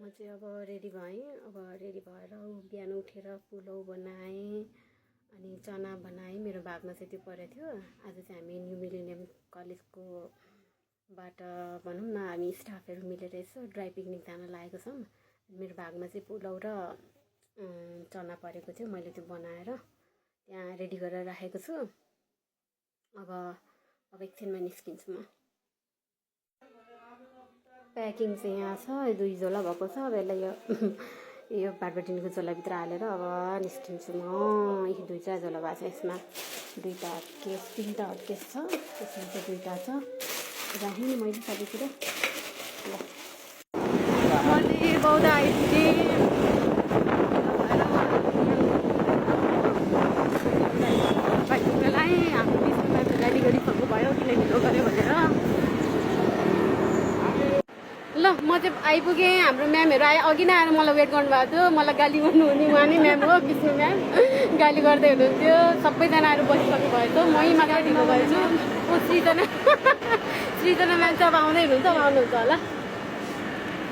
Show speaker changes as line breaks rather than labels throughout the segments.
म चाहिँ अब रेडी भएँ। अब रेडी भएर बिहान उठेर पुलाउ बनाएँ अनि चना बनाएँ। मेरो भागमा चाहिँ त्यो परेको थियो। आज चाहिँ हामी न्यू मिलेनियम कलेजको बाट भनौँ न हामी स्टाफहरू मिलेर यसो ड्राई पिकनिक जान लागेको छौँ। मेरो भागमा चाहिँ पुलाउ र चना परेको थियो। मैले त्यो बनाएर त्यहाँ रेडी गरेर राखेको छु। अब एकछिनमा निस्किन्छु म। प्याकिङ चाहिँ यहाँ छ, 2 झोला भएको छ। अब यसलाई यो बाटबटिनको झोलाभित्र हालेर अब निस्किन्छु म। यी 2-4 झोला भएको छ। यसमा 2टा हटकेस 3टा हटकेस छ। यसमा चाहिँ 2टा छ। राखेँ नि मैले सबै कुरा। ल मैले बौद्ध आइपुगेँ। बाइकलाई हाम्रो बिचमा गाडी गरिसक्नु भयो किन ढिलो गऱ्यो भनेर। ल म चाहिँ आइपुगेँ। हाम्रो म्यामहरू आयो, अघि नै आएर मलाई वेट गर्नुभएको थियो। मलाई गाली गर्नुहुने उहाँ नै म्याम हो, विष्णु म्याम। गाली गर्दै हुनुहुन्थ्यो। सबैजना आएर बसिसक्नु भयो। मै मात्र ढिलो भएछु। सृजना म्याम चाहिँ अब आउँदै हुनुहुन्छ, अब आउनुहुन्छ होला।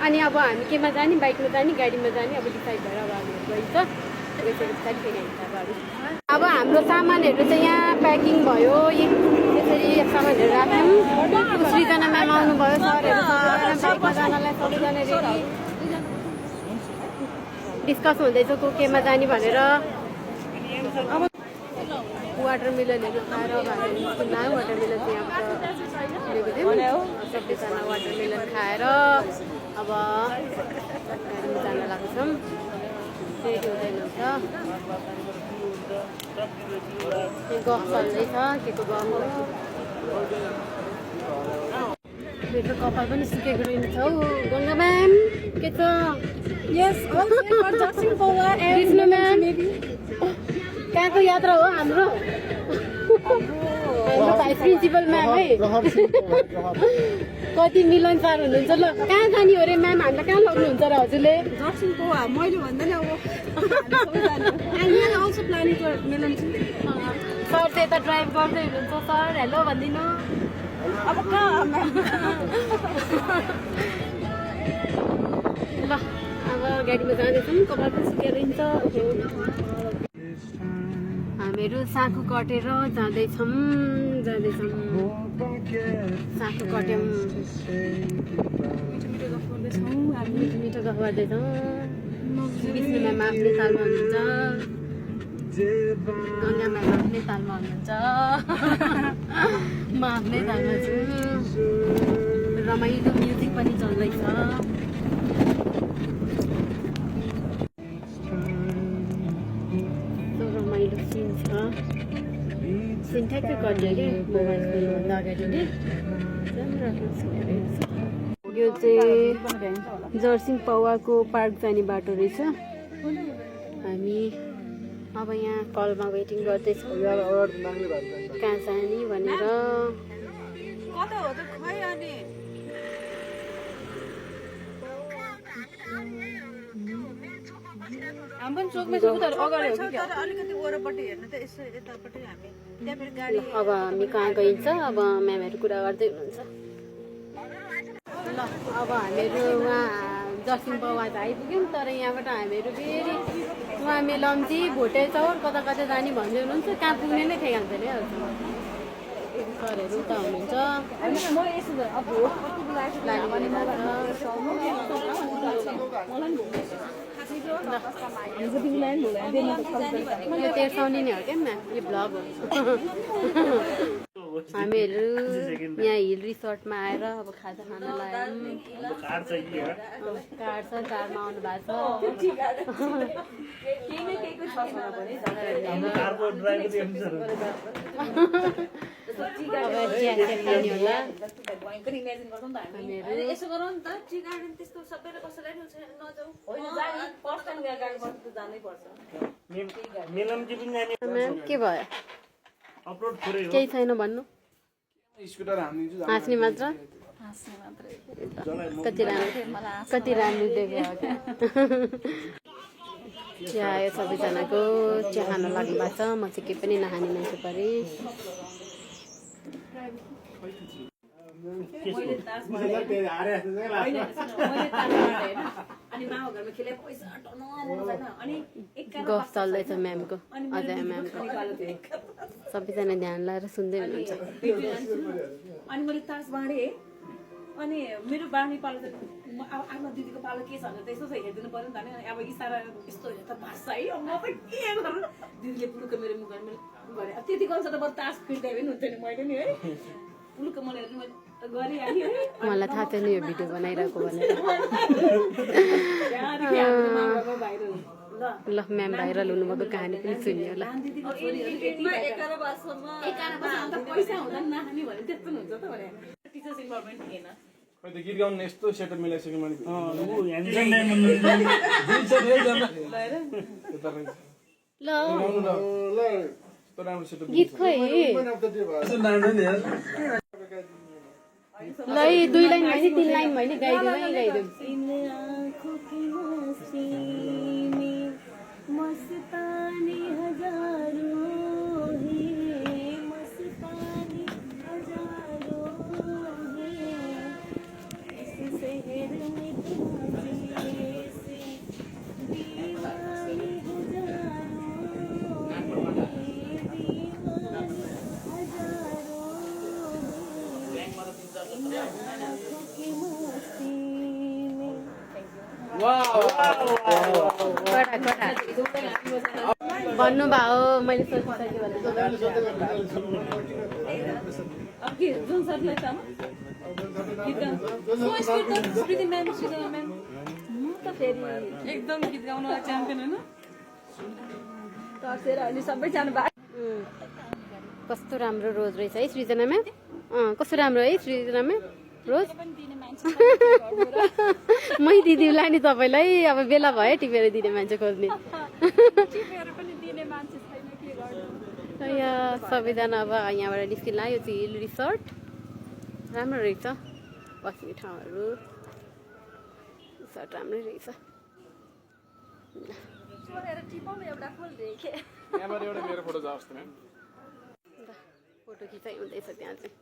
अनि अब हामी केमा जाने, बाइकमा जाने गाडीमा जाने, अब डिसाइड भएर अब हामीहरू गइन्छ। बिस्तारै फेरि आइन्छ। अब हाम्रो सामानहरू चाहिँ यहाँ प्याकिङ भयो। यसरी सामानहरू राख्यौँ। सृजना म्याम आउनुभयो, सरहरू बाइकमा जानलाई सबैजना रेडी। डिस्कस हुँदैछ को केमा जाने भनेर। अब वाटरमेलनहरू खाएर अब हामी निस्किँदा वाटरमेलन चाहिँ यहाँबाट लिएको थियौँ। सबैजना वाटरमेलन खाएर अब गाडीमा जान लागेको छौँ। रेडी हुँदैनुहुन्छ। गफ चल्दैछ, के को गफ हो। मेरो कपाल पनि सुकेको रहेछ हौ। गङ्गा म्याम के छ? विष्णु म्याम कहाँको यात्रा हो हाम्रो? हाम्रो भाइस प्रिन्सिपल म्याम है। कति मिलनसार हुनुहुन्छ। ल कहाँ जाने हो अरे म्याम? हामीलाई कहाँ लग्नुहुन्छ र हजुरले?
मैले भन्दैन
सर चाहिँ यता ड्राइभ गर्दै हुनुहुन्छ। सर हेलो भनिदिनु।
अब कहाँ
ल अब गाडीमा जाँदैछौँ। कपाल पनि सुकेर हिँड्छ। हामीहरू साँखु कटेर जाँदैछौँ। साँखु कट्यौँ। मिठो गफ गर्दैछौँ। विष्णु म्याम आफ्नै तालमा हुनुहुन्छ। गङ्गा म्याम आफ्नै तालमा हुनुहुन्छ। म आफ्नै तालमा छु। रमाइलो म्युजिक पनि चल्दैछ। रमाइलो सिन छ। सिन ठ्याक्कै कट्यो क्या मोबाइल खोल्नुभन्दा अगाडि नै। यो चाहिँ जर्सिङ पौवाको पार्क जाने बाटो रहेछ। हामी अब यहाँ कलमा वेटिङ गर्दैछौँ कहाँ जाने भनेर। अब हामी कहाँ गइन्छ? अब म्यामहरू कुरा गर्दै हुनुहुन्छ। ल अब हामीहरू उहाँ जर्सिङ पौवा आइपुग्यौँ। तर यहाँबाट हामीहरू फेरि उहाँ मेलम्ची भोटे चौर कता कता जाने भन्दै हुनुहुन्छ। कहाँ पुग्ने नै ठेगान छैन है। सरहरू उता हुनुहुन्छ। तेर्साउने नै हो क्या म्याम, यो भ्लग हो। हामीहरू यहाँ हिल रिसोर्टमा आएर अब खाजा खान लाग्यौँ। कार्ड छ, कारमा आउनु भएको के भयो? केही छैन भन्नु? हाँस्ने मात्र? कति राम्रो देख्यो। चिया आयो सबैजनाको। चिया खान लाग्नु भएको छ। म चाहिँ केही पनि नखाने मान्छे परेँ। मैले
गाउँघरमा खेले पैसा टर्न आउँदैन अनि
गफ चल्दैछ म्यामको अजय म्यामको सबैजना ध्यान लाएर सुन्दै हुनुहुन्छ
अनि मैले तास बाँडेँ अनि मेरो बाँड्ने पालो त आफ्नो दिदीको पालो के छ भने त यसो हेरिदिनु पर्यो नि त अनि अब इसारा यस्तो हेरेर त भाषा है अब म त के गरौँ दिदीले पुलुक्क मेरो मुखमा मैले गरेँ अब त्यति गर्छ त बरु तास फिर्दै पनि हुन्थ्यो नि मैले नि है पुलुक्क मैले गरिहालेँ है
मलाई थाहा छैन यो भिडियो बनाइरहेको भनेर ल म्याम भाइरल हुनुभएको कहानी पनि सुन्यो होला
पैसा हुँदैन नखाने भने त्यस्तो हुन्छ त भने टिचर्स इन्भल्भमेन्ट थिएन
खै त गीत गाउनु यस्तो सेटअप मिलाइसक्यो मैले
गीत खोइ ल 2 लाइन होइन 3 लाइन होइन गाइदेऊ मस्तानी हजारों है मस्तानी हजारों है इस शहर में तुझे से दीवानी हजारों है दीवानी हजारों की मस्ती में भन्नुभयो मैले सोचिसकेँ भने
जुन सरलाई त स्मृति म्याम म त फेरि एकदम गीत गाउन च्याम्पियन होइन तर्सेर अहिले सबैजना
कस्तो राम्रो रोज रहेछ है सृजना म्याम कस्तो राम्रो है सृजना म्याम रोज मै दिदीलाई नि तपाईँलाई अब बेला भयो टिपेर दिने मान्छे खोज्ने सबैजना अब यहाँबाट निस्किन यो चाहिँ हिल रिसोर्ट राम्रो रहेछ बस्ने ठाउँहरू रिसोर्ट राम्रै रहेछ फोटो खिचाइ हुँदैछ त्यहाँ चाहिँ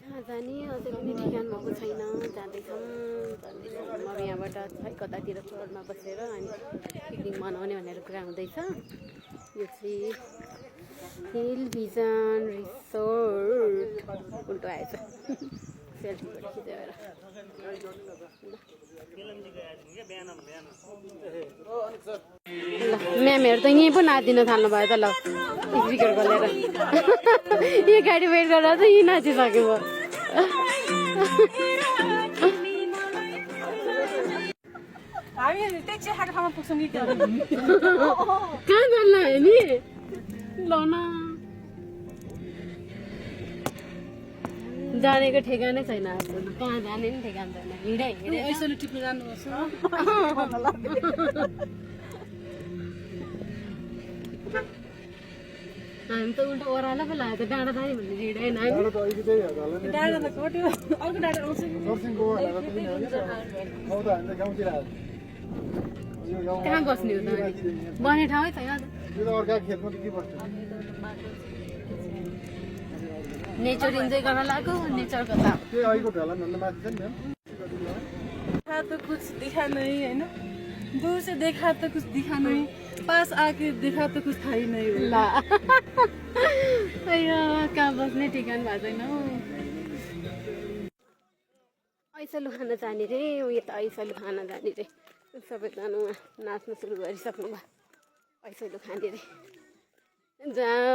कहाँ जाने अझै पनि ठिकान भएको छैन जाँदैछौँ अब यहाँबाट है कतातिर चोरमा बसेर अनि पिकनिक मनाउने भनेर कुरा हुँदैछ यो चाहिँ हिल भिजन रिसोर्ट उल्टो आएछ सेल्फीबाट खिचेर ल म्यामहरू त यहीँ पो नाचिन थाल्नु भयो त ल स्पिकर खोलेर यो गाडी वेट गरेर चाहिँ यहीँ नाचिसक्यो म
हामी त्यही चियाखाएको ठाउँमा पुग्छौँ नि
कहाँ जानु है नि ल न जानेको ठेगानै छैन कहाँ जाने नि ठेगान छैन हिँडै हिँडै
यसरी टिप्नु जानुपर्छ
हामी त उल्टो ओह्रालो पो लाग्यो त डाँडा जाने भनेर हिँडेन
डाँडा त कट्यो अर्को डाँडा आउँछ
कहाँ बस्ने हो त बस्ने ठाउँै छैन नेचर इन्जोय गर्न लाग्यो नेचरको त
तो कुछ दिखा नहीं है ना दूर से देखा तो कुछ दिखा नहीं पास आके देखा तो कुछ था ही नहीं
ल कहाँ बस्ने ठिकान भएको छैन हौ ऐसलु खान जाने रे उयो त ऐसलु खान जाने रे सबैजना उहाँ नाच्नु सुरु गरिसक्नु भयो ऐसलु खाने रे जहाँ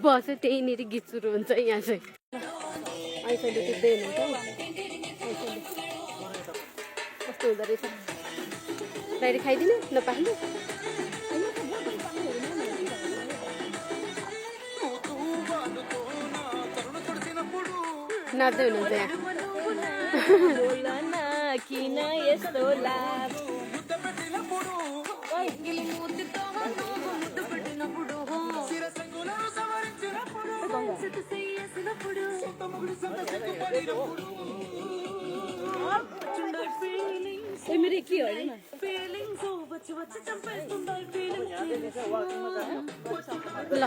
बस्यो त्यहीँनिर गीत सुरु हुन्छ यहाँ चाहिँ ऐसलु टिप्दै हुनुहुन्छ कस्तो हुँदो रहेछ डाइरेक्ट खाइदिनु नपाल्नु नाच्दै हुनुहुन्छ यहाँ
किन यस्तो लाज मेरो के हो
ल